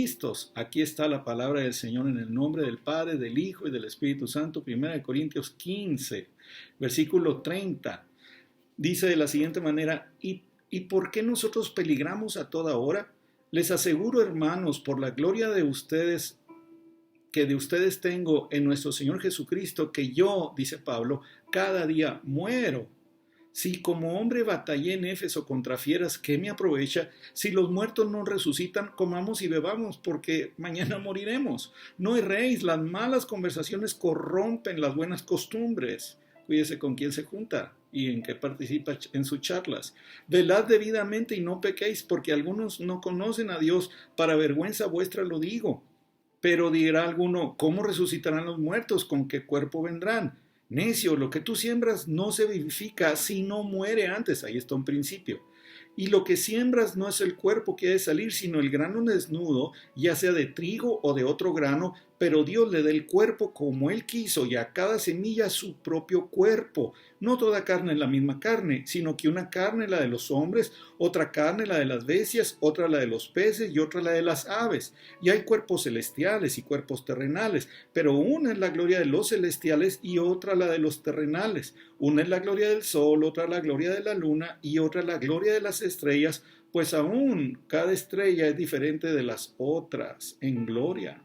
Listos, aquí está la palabra del Señor en el nombre del Padre, del Hijo y del Espíritu Santo. 1 Corintios 15, versículo 30. Dice de la siguiente manera: ¿Y por qué nosotros peligramos a toda hora? Les aseguro, hermanos, por la gloria de ustedes, que de ustedes tengo en nuestro Señor Jesucristo, que yo, dice Pablo, cada día muero. Si como hombre batallé en Éfeso contra fieras, ¿qué me aprovecha? Si los muertos no resucitan, comamos y bebamos, porque mañana moriremos. No erréis, las malas conversaciones corrompen las buenas costumbres. Cuídese con quién se junta y en qué participa en sus charlas. Velad debidamente y no pequéis, porque algunos no conocen a Dios. Para vergüenza vuestra lo digo. Pero dirá alguno: ¿cómo resucitarán los muertos? ¿Con qué cuerpo vendrán? Necio, lo que tú siembras no se vivifica si no muere antes. Ahí está un principio. Y lo que siembras no es el cuerpo que ha de salir, sino el grano desnudo, ya sea de trigo o de otro grano, pero Dios le da el cuerpo como Él quiso, y a cada semilla su propio cuerpo. No toda carne es la misma carne, sino que una carne la de los hombres, otra carne la de las bestias, otra la de los peces y otra la de las aves. Y hay cuerpos celestiales y cuerpos terrenales, pero una es la gloria de los celestiales y otra la de los terrenales. Una es la gloria del sol, otra la gloria de la luna y otra la gloria de las estrellas, pues aún cada estrella es diferente de las otras en gloria.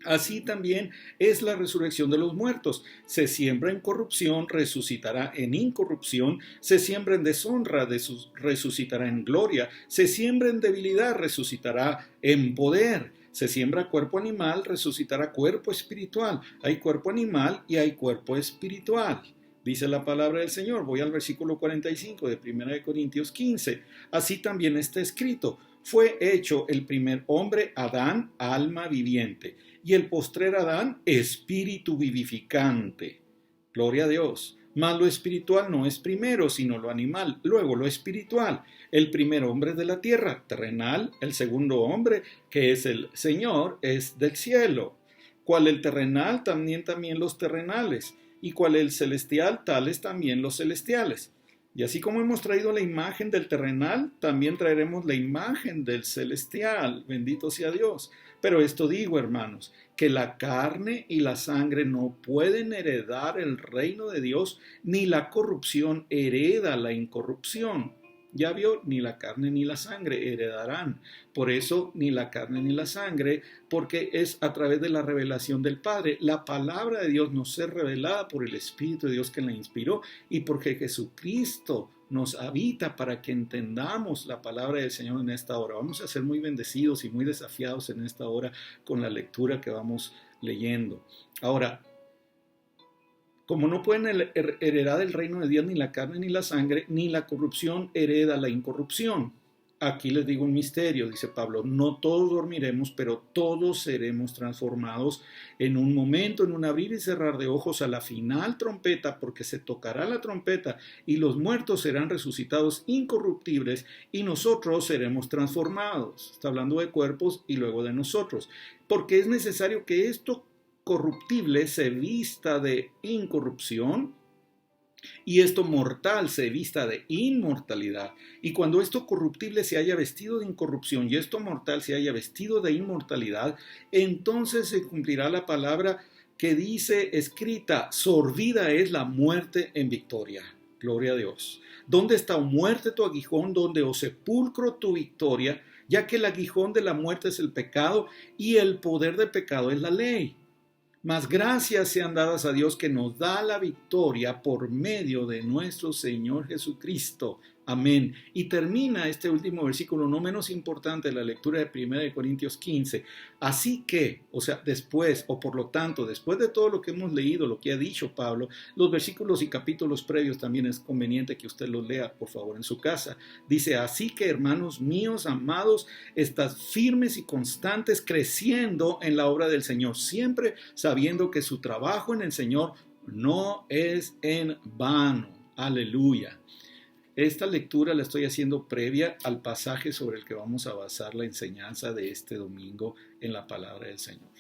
Así también es la resurrección de los muertos. Se siembra en corrupción, resucitará en incorrupción. Se siembra en deshonra, resucitará en gloria. Se siembra en debilidad, resucitará en poder. Se siembra cuerpo animal, resucitará cuerpo espiritual. Hay cuerpo animal y hay cuerpo espiritual. Dice la palabra del Señor. Voy al versículo 45 de 1 Corintios 15. Así también está escrito: fue hecho el primer hombre, Adán, alma viviente, y el postrer Adán, espíritu vivificante. Gloria a Dios. Mas lo espiritual no es primero, sino lo animal, luego lo espiritual. El primer hombre de la tierra, terrenal; el segundo hombre, que es el Señor, es del cielo. Cual el terrenal, también los terrenales, y cual el celestial, tales también los celestiales. Y así como hemos traído la imagen del terrenal, también traeremos la imagen del celestial. Bendito sea Dios. Pero esto digo, hermanos, que la carne y la sangre no pueden heredar el reino de Dios, ni la corrupción hereda la incorrupción. Ya vio, ni la carne ni la sangre heredarán. Por eso, ni la carne ni la sangre, porque es a través de la revelación del Padre. La palabra de Dios nos es revelada por el Espíritu de Dios que la inspiró, y porque Jesucristo nos habita para que entendamos la palabra del Señor en esta hora. Vamos a ser muy bendecidos y muy desafiados en esta hora con la lectura que vamos leyendo. Ahora, como no pueden heredar el reino de Dios ni la carne ni la sangre, ni la corrupción hereda la incorrupción. Aquí les digo un misterio, dice Pablo: no todos dormiremos, pero todos seremos transformados en un momento, en un abrir y cerrar de ojos, a la final trompeta, porque se tocará la trompeta y los muertos serán resucitados incorruptibles y nosotros seremos transformados. Está hablando de cuerpos y luego de nosotros, porque es necesario que esto corruptible se vista de incorrupción y esto mortal se vista de inmortalidad. Y cuando esto corruptible se haya vestido de incorrupción y esto mortal se haya vestido de inmortalidad, entonces se cumplirá la palabra que dice escrita: sorbida es la muerte en victoria. Gloria a Dios. ¿Dónde está, oh muerte, tu aguijón? ¿Dónde, oh sepulcro, tu victoria? Ya que el aguijón de la muerte es el pecado y el poder del pecado es la ley. Mas gracias sean dadas a Dios, que nos da la victoria por medio de nuestro Señor Jesucristo. Amén. Y termina este último versículo, no menos importante, la lectura de 1 Corintios 15. Así que, o sea, después, o por lo tanto, después de todo lo que hemos leído, lo que ha dicho Pablo, los versículos y capítulos previos también es conveniente que usted los lea, por favor, en su casa. Dice: así que, hermanos míos amados, estad firmes y constantes, creciendo en la obra del Señor, siempre sabiendo que su trabajo en el Señor no es en vano. Aleluya. Esta lectura la estoy haciendo previa al pasaje sobre el que vamos a basar la enseñanza de este domingo en la palabra del Señor.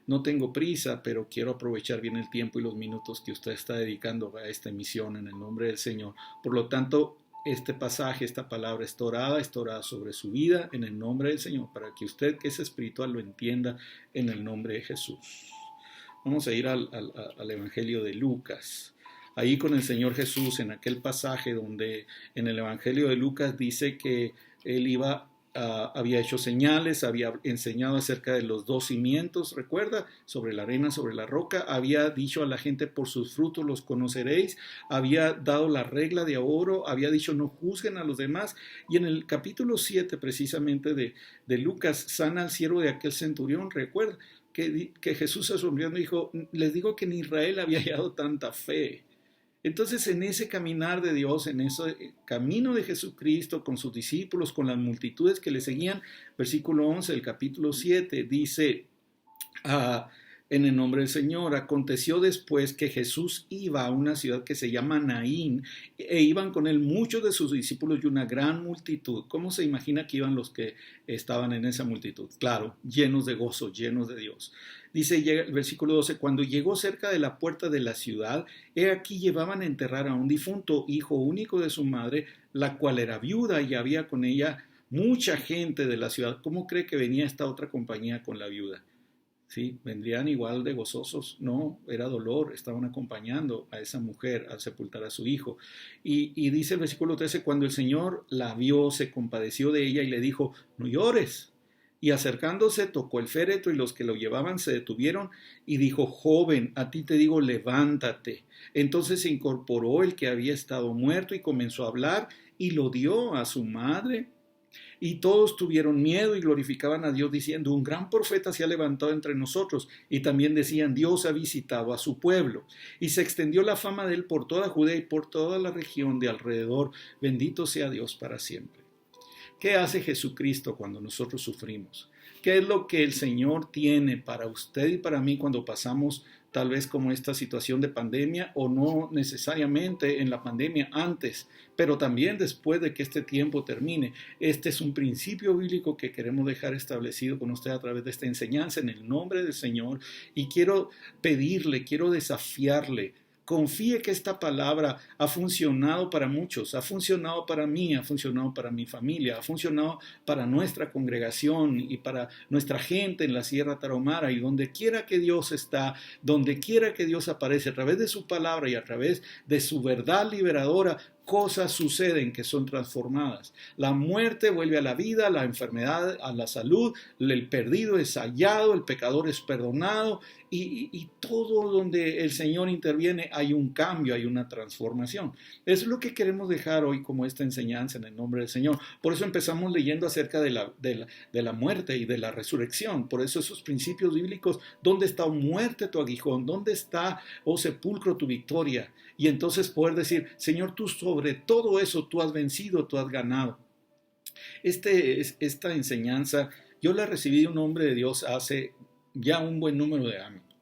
No tengo prisa, pero quiero aprovechar bien el tiempo y los minutos que usted está dedicando a esta emisión en el nombre del Señor. Por lo tanto, este pasaje, esta palabra está orada sobre su vida en el nombre del Señor, para que usted que es espiritual lo entienda en el nombre de Jesús. Vamos a ir al Evangelio de Lucas. Ahí con el Señor Jesús, en aquel pasaje donde en el Evangelio de Lucas dice que él había hecho señales, había enseñado acerca de los dos cimientos, recuerda, sobre la arena, sobre la roca, había dicho a la gente, por sus frutos los conoceréis, había dado la regla de oro, había dicho no juzguen a los demás, y en el capítulo 7 precisamente de Lucas sana al siervo de aquel centurión, recuerda que Jesús se sonrió y dijo, les digo que en Israel había hallado tanta fe. Entonces, en ese caminar de Dios, en ese camino de Jesucristo con sus discípulos, con las multitudes que le seguían, versículo 11 del capítulo 7 dice, en el nombre del Señor, aconteció después que Jesús iba a una ciudad que se llama Naín, e iban con él muchos de sus discípulos y una gran multitud. ¿Cómo se imagina que iban los que estaban en esa multitud? Claro, llenos de gozo, llenos de Dios. Dice el versículo 12, cuando llegó cerca de la puerta de la ciudad, he aquí llevaban a enterrar a un difunto hijo único de su madre, la cual era viuda y había con ella mucha gente de la ciudad. ¿Cómo cree que venía esta otra compañía con la viuda? ¿Sí? ¿Vendrían igual de gozosos? No, era dolor, estaban acompañando a esa mujer al sepultar a su hijo. Y dice el versículo 13, cuando el Señor la vio, se compadeció de ella y le dijo, no llores. Y acercándose tocó el féretro y los que lo llevaban se detuvieron y dijo, joven, a ti te digo, levántate. Entonces se incorporó el que había estado muerto y comenzó a hablar y lo dio a su madre. Y todos tuvieron miedo y glorificaban a Dios diciendo, un gran profeta se ha levantado entre nosotros. Y también decían, Dios ha visitado a su pueblo. Y se extendió la fama de él por toda Judea y por toda la región de alrededor. Bendito sea Dios para siempre. ¿Qué hace Jesucristo cuando nosotros sufrimos? ¿Qué es lo que el Señor tiene para usted y para mí cuando pasamos tal vez como esta situación de pandemia o no necesariamente en la pandemia antes, pero también después de que este tiempo termine? Este es un principio bíblico que queremos dejar establecido con usted a través de esta enseñanza en el nombre del Señor y quiero pedirle, quiero desafiarle. Confíe que esta palabra ha funcionado para muchos, ha funcionado para mí, ha funcionado para mi familia, ha funcionado para nuestra congregación y para nuestra gente en la Sierra Tarahumara, y donde quiera que Dios está, donde quiera que Dios aparece, a través de su palabra y a través de su verdad liberadora, cosas suceden que son transformadas. La muerte vuelve a la vida, la enfermedad a la salud, el perdido es hallado, el pecador es perdonado y todo donde el Señor interviene hay un cambio, hay una transformación. Es lo que queremos dejar hoy como esta enseñanza en el nombre del Señor. Por eso empezamos leyendo acerca de la muerte y de la resurrección. Por eso esos principios bíblicos, ¿dónde está, oh muerte, tu aguijón? ¿Dónde está, oh sepulcro, tu victoria? Y entonces poder decir, Señor, tú sobre todo eso, tú has vencido, tú has ganado. Esta enseñanza, yo la recibí de un hombre de Dios hace ya un buen número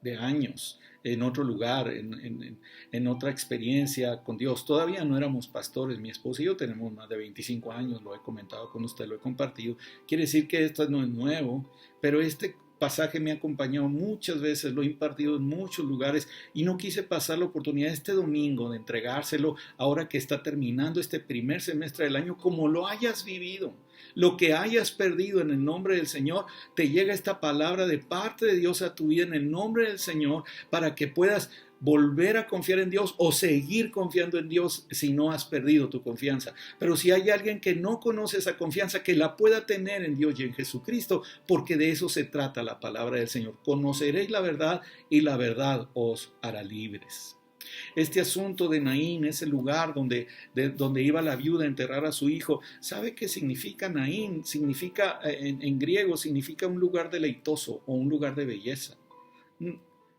de años, en otro lugar, en otra experiencia con Dios. Todavía no éramos pastores, mi esposa y yo tenemos más de 25 años, lo he comentado con usted, lo he compartido. Quiere decir que esto no es nuevo, pero este pasaje me ha acompañado muchas veces, lo he impartido en muchos lugares y no quise pasar la oportunidad este domingo de entregárselo ahora que está terminando este primer semestre del año, como lo hayas vivido. Lo que hayas perdido en el nombre del Señor, te llega esta palabra de parte de Dios a tu vida en el nombre del Señor para que puedas volver a confiar en Dios o seguir confiando en Dios si no has perdido tu confianza. Pero si hay alguien que no conoce esa confianza, que la pueda tener en Dios y en Jesucristo, porque de eso se trata la palabra del Señor. Conoceréis la verdad y la verdad os hará libres. Este asunto de Naín, ese lugar donde iba la viuda a enterrar a su hijo, ¿sabe qué significa Naín? Significa, en griego, significa un lugar deleitoso o un lugar de belleza.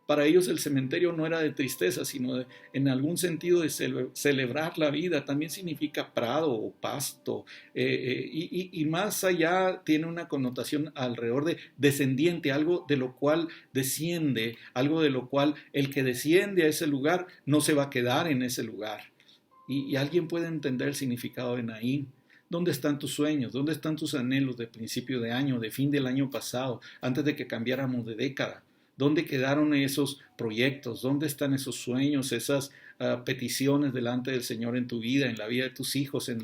Para ellos el cementerio no era de tristeza, sino en algún sentido de celebrar la vida. También significa prado o pasto. Y más allá tiene una connotación alrededor de descendiente, algo de lo cual desciende, algo de lo cual el que desciende a ese lugar no se va a quedar en ese lugar. Y alguien puede entender el significado de Naín. ¿Dónde están tus sueños? ¿Dónde están tus anhelos de principio de año, de fin del año pasado, antes de que cambiáramos de década? ¿Dónde quedaron esos proyectos? ¿Dónde están esos sueños, esas peticiones delante del Señor en tu vida, en la vida de tus hijos, en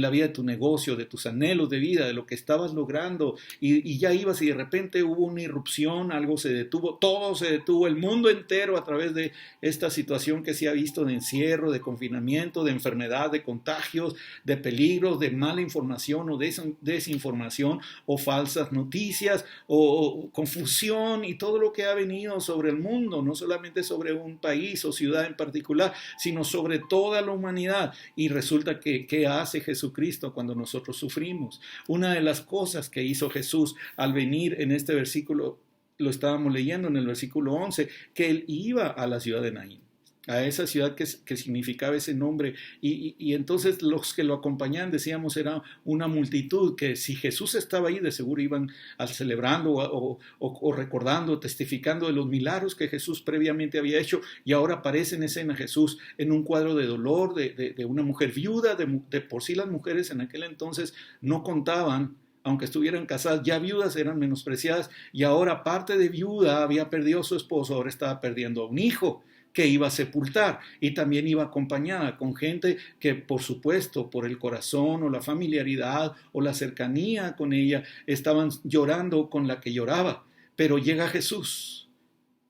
la vida de tu negocio, de tus anhelos de vida, de lo que estabas logrando, y ya ibas y de repente hubo una irrupción, algo se detuvo, todo se detuvo, el mundo entero a través de esta situación que se ha visto de encierro, de confinamiento, de enfermedad, de contagios, de peligros, de mala información o desinformación o falsas noticias o confusión y todo lo que ha venido sobre el mundo, no solamente sobre un país o ciudad en particular, sino sobre toda la humanidad. Y resulta que, ¿qué hace Jesucristo cuando nosotros sufrimos? Una de las cosas que hizo Jesús al venir en este versículo, lo estábamos leyendo en el versículo 11, que él iba a la ciudad de Naín, a esa ciudad que significaba ese nombre, y entonces los que lo acompañaban, decíamos, era una multitud que si Jesús estaba ahí, de seguro iban celebrando o recordando, testificando de los milagros que Jesús previamente había hecho, y ahora aparece en escena Jesús en un cuadro de dolor de una mujer viuda, de por sí las mujeres en aquel entonces no contaban. Aunque estuvieran casadas, ya viudas eran menospreciadas, y ahora, aparte de viuda, había perdido a su esposo, ahora estaba perdiendo a un hijo que iba a sepultar, y también iba acompañada con gente que, por supuesto, por el corazón o la familiaridad o la cercanía con ella, estaban llorando con la que lloraba. Pero llega Jesús,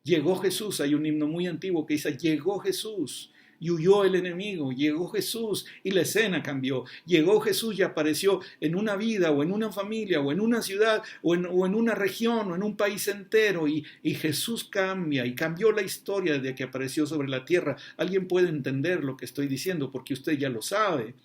llegó Jesús. Hay un himno muy antiguo que dice: llegó Jesús y huyó el enemigo, llegó Jesús y la escena cambió. Llegó Jesús y apareció en una vida o en una familia o en una ciudad o en una región o en un país entero, y Jesús cambia y cambió la historia desde que apareció sobre la tierra. Alguien puede entender lo que estoy diciendo porque usted ya lo sabe,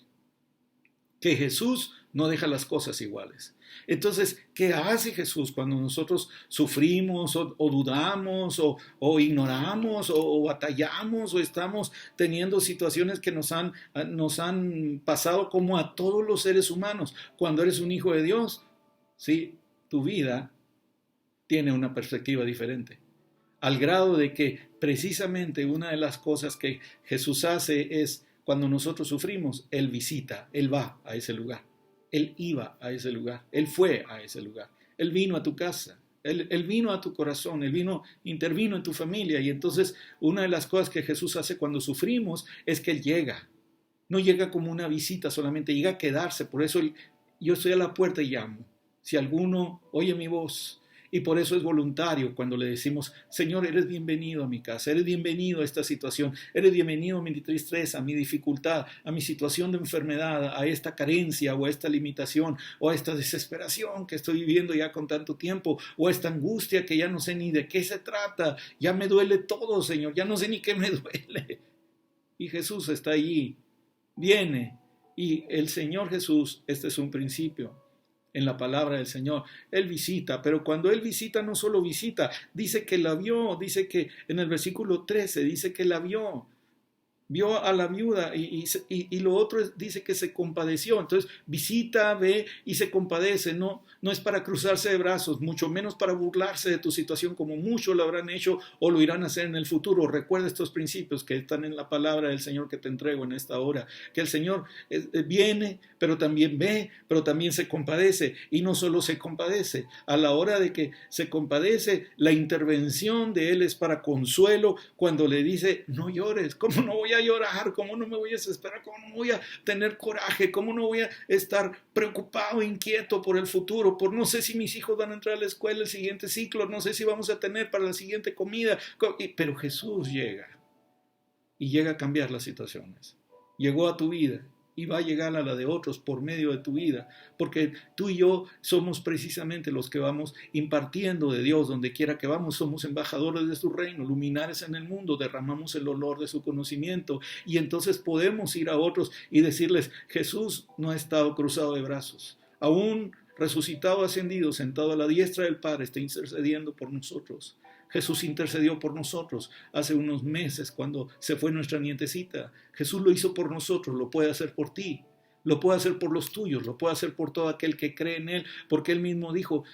que Jesús no deja las cosas iguales. Entonces, ¿qué hace Jesús cuando nosotros sufrimos o dudamos o ignoramos o batallamos o estamos teniendo situaciones que nos han pasado como a todos los seres humanos? Cuando eres un hijo de Dios, ¿sí? Tu vida tiene una perspectiva diferente. Al grado de que precisamente una de las cosas que Jesús hace es, cuando nosotros sufrimos, Él visita, Él va a ese lugar. Él iba a ese lugar, Él fue a ese lugar, Él vino a tu casa, Él vino a tu corazón, Él intervino en tu familia. Y entonces una de las cosas que Jesús hace cuando sufrimos es que Él llega. No llega como una visita solamente, llega a quedarse. Por eso yo estoy a la puerta y llamo. Si alguno oye mi voz, y por eso es voluntario cuando le decimos: Señor, eres bienvenido a mi casa, eres bienvenido a esta situación, eres bienvenido a mi tristeza, a mi dificultad, a mi situación de enfermedad, a esta carencia o a esta limitación o a esta desesperación que estoy viviendo ya con tanto tiempo, o a esta angustia que ya no sé ni de qué se trata, ya me duele todo, Señor, ya no sé ni qué me duele. Y Jesús está allí, viene, y el Señor Jesús, este es un principio en la palabra del Señor, Él visita, pero cuando Él visita no solo visita, dice que la vio, dice que en el versículo 13 dice que la vio a la viuda, y lo otro dice que se compadeció. Entonces visita, ve y se compadece. No es para cruzarse de brazos, mucho menos para burlarse de tu situación, como muchos lo habrán hecho o lo irán a hacer en el futuro. Recuerda estos principios que están en la palabra del Señor que te entrego en esta hora, que el Señor viene, pero también ve, pero también se compadece. Y no solo se compadece, a la hora de que se compadece, la intervención de Él es para consuelo, cuando le dice: no llores. ¿Cómo no voy a llorar? ¿Cómo no me voy a desesperar? ¿Cómo no voy a tener coraje? ¿Cómo no voy a estar preocupado, inquieto por el futuro? Por no sé si mis hijos van a entrar a la escuela el siguiente ciclo, no sé si vamos a tener para la siguiente comida. Pero Jesús llega, y llega a cambiar las situaciones. Llegó a tu vida y va a llegar a la de otros por medio de tu vida, porque tú y yo somos precisamente los que vamos impartiendo de Dios donde quiera que vamos. Somos embajadores de su reino, luminares en el mundo, derramamos el olor de su conocimiento, y entonces podemos ir a otros y decirles: Jesús no ha estado cruzado de brazos, aún resucitado, ascendido, sentado a la diestra del Padre, está intercediendo por nosotros. Jesús intercedió por nosotros hace unos meses cuando se fue nuestra nietecita. Jesús lo hizo por nosotros, lo puede hacer por ti, lo puede hacer por los tuyos, lo puede hacer por todo aquel que cree en Él, porque Él mismo dijo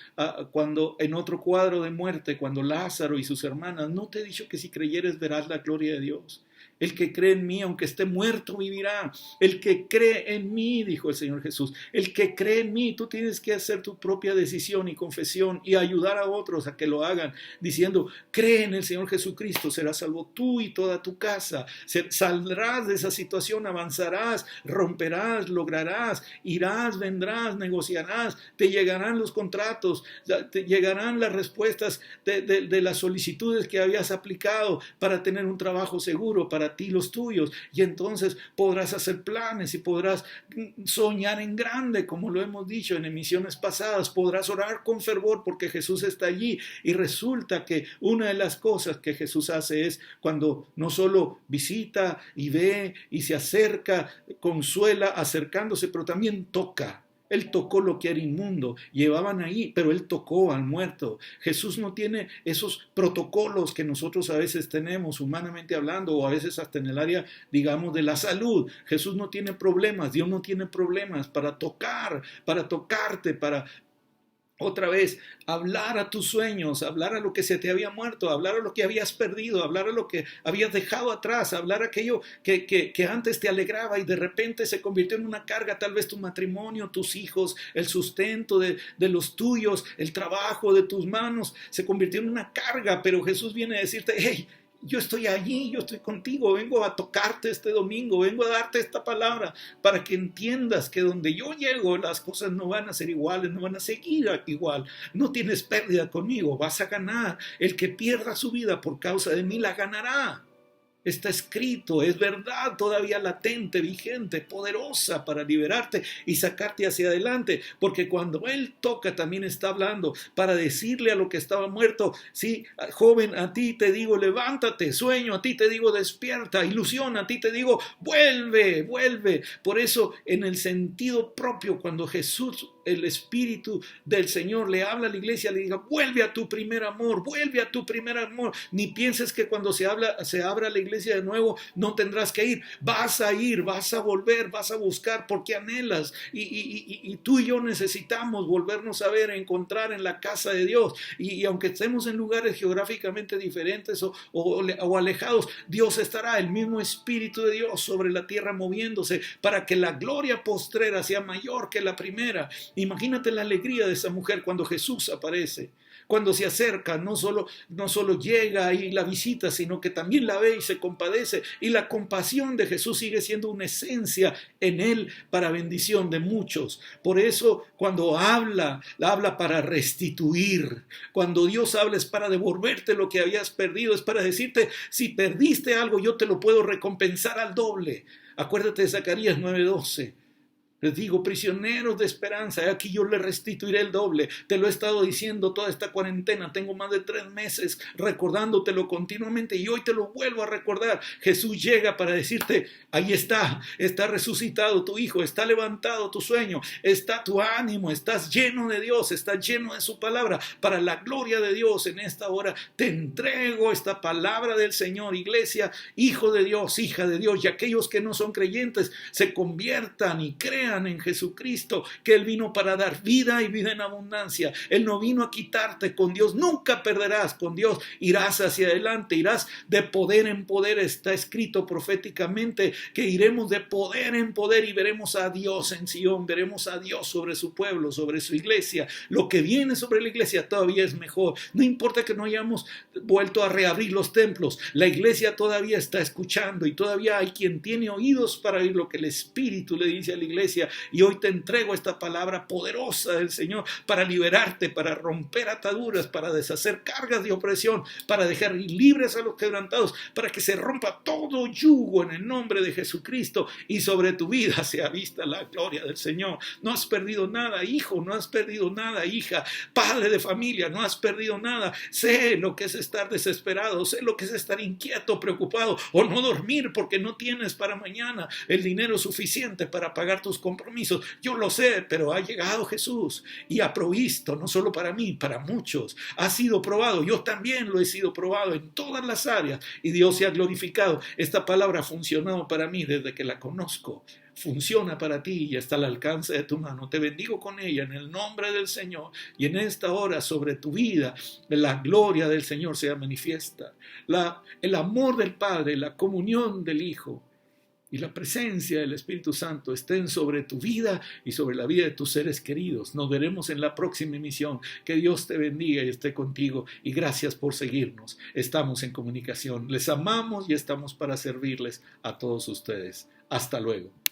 cuando en otro cuadro de muerte, cuando Lázaro y sus hermanas: no te he dicho que si creyeres verás la gloria de Dios. El que cree en mí, aunque esté muerto, vivirá. El que cree en mí, dijo el Señor Jesús, el que cree en mí, tú tienes que hacer tu propia decisión y confesión y ayudar a otros a que lo hagan, diciendo, cree en el Señor Jesucristo, serás salvo tú y toda tu casa. Saldrás de esa situación, avanzarás, romperás, lograrás, irás, vendrás, negociarás, te llegarán los contratos, te llegarán las respuestas de las solicitudes que habías aplicado para tener un trabajo seguro para ti y los tuyos, y entonces podrás hacer planes y podrás soñar en grande, como lo hemos dicho en emisiones pasadas, podrás orar con fervor porque Jesús está allí. Y resulta que una de las cosas que Jesús hace es cuando no solo visita y ve y se acerca, consuela acercándose, pero también toca. Él tocó lo que era inmundo, llevaban ahí, pero Él tocó al muerto. Jesús no tiene esos protocolos que nosotros a veces tenemos, humanamente hablando, o a veces hasta en el área, digamos, de la salud. Jesús no tiene problemas, Dios no tiene problemas para tocar, para tocarte, para otra vez hablar a tus sueños, hablar a lo que se te había muerto, hablar a lo que habías perdido, hablar a lo que habías dejado atrás, hablar a aquello que antes te alegraba y de repente se convirtió en una carga, tal vez tu matrimonio, tus hijos, el sustento de los tuyos, el trabajo de tus manos, se convirtió en una carga, pero Jesús viene a decirte, hey, yo estoy allí, yo estoy contigo, vengo a tocarte este domingo, vengo a darte esta palabra para que entiendas que donde yo llego las cosas no van a ser iguales, no van a seguir igual. No tienes pérdida conmigo, vas a ganar. El que pierda su vida por causa de mí la ganará. Está escrito, es verdad todavía latente, vigente, poderosa para liberarte y sacarte hacia adelante, porque cuando Él toca también está hablando para decirle a lo que estaba muerto, sí, joven, a ti te digo levántate, sueño, a ti te digo despierta, ilusión, a ti te digo vuelve, vuelve. Por eso en el sentido propio, cuando Jesús, el Espíritu del Señor le habla a la iglesia, le diga vuelve a tu primer amor, vuelve a tu primer amor. Ni pienses que cuando se abra la iglesia de nuevo no tendrás que ir, vas a ir, vas a volver, vas a buscar porque anhelas y tú y yo necesitamos volvernos a ver, encontrar en la casa de Dios y aunque estemos en lugares geográficamente diferentes o alejados, Dios estará, el mismo Espíritu de Dios sobre la tierra moviéndose para que la gloria postrera sea mayor que la primera. Imagínate la alegría de esa mujer cuando Jesús aparece, cuando se acerca, no solo llega y la visita, sino que también la ve y se compadece. Y la compasión de Jesús sigue siendo una esencia en él para bendición de muchos. Por eso cuando habla para restituir. Cuando Dios habla es para devolverte lo que habías perdido, es para decirte, si perdiste algo yo te lo puedo recompensar al doble. Acuérdate de Zacarías 9:12. Les digo, prisioneros de esperanza, aquí yo les restituiré el doble. Te lo he estado diciendo toda esta cuarentena, tengo más de 3 meses recordándotelo continuamente y hoy te lo vuelvo a recordar. Jesús llega para decirte, ahí está resucitado tu hijo, está levantado tu sueño, está tu ánimo, estás lleno de Dios, estás lleno de su palabra. Para la gloria de Dios en esta hora te entrego esta palabra del Señor, iglesia, hijo de Dios, hija de Dios, y aquellos que no son creyentes se conviertan y crean en Jesucristo, que Él vino para dar vida y vida en abundancia. Él no vino a quitarte. Con Dios nunca perderás, con Dios irás hacia adelante, irás de poder en poder. Está escrito proféticamente que iremos de poder en poder y veremos a Dios en Sion, veremos a Dios sobre su pueblo, sobre su iglesia. Lo que viene sobre la iglesia todavía es mejor. No importa que no hayamos vuelto a reabrir los templos, la iglesia todavía está escuchando y todavía hay quien tiene oídos para oír lo que el Espíritu le dice a la iglesia. Y hoy te entrego esta palabra poderosa del Señor para liberarte, para romper ataduras, para deshacer cargas de opresión, para dejar libres a los quebrantados, para que se rompa todo yugo en el nombre de Jesucristo y sobre tu vida sea vista la gloria del Señor. No has perdido nada, hijo, no has perdido nada, hija, padre de familia, no has perdido nada. Sé lo que es estar desesperado, sé lo que es estar inquieto, preocupado o no dormir porque no tienes para mañana el dinero suficiente para pagar tus compromisos. Yo lo sé, pero ha llegado Jesús y ha provisto, no solo para mí, para muchos. Ha sido probado, yo también lo he sido probado en todas las áreas y Dios se ha glorificado. Esta palabra ha funcionado para mí desde que la conozco. Funciona para ti y está al alcance de tu mano. Te bendigo con ella en el nombre del Señor, y en esta hora sobre tu vida la gloria del Señor sea manifiesta. El amor del Padre, la comunión del Hijo y la presencia del Espíritu Santo estén sobre tu vida y sobre la vida de tus seres queridos. Nos veremos en la próxima emisión. Que Dios te bendiga y esté contigo, y gracias por seguirnos. Estamos en comunicación. Les amamos y estamos para servirles a todos ustedes. Hasta luego.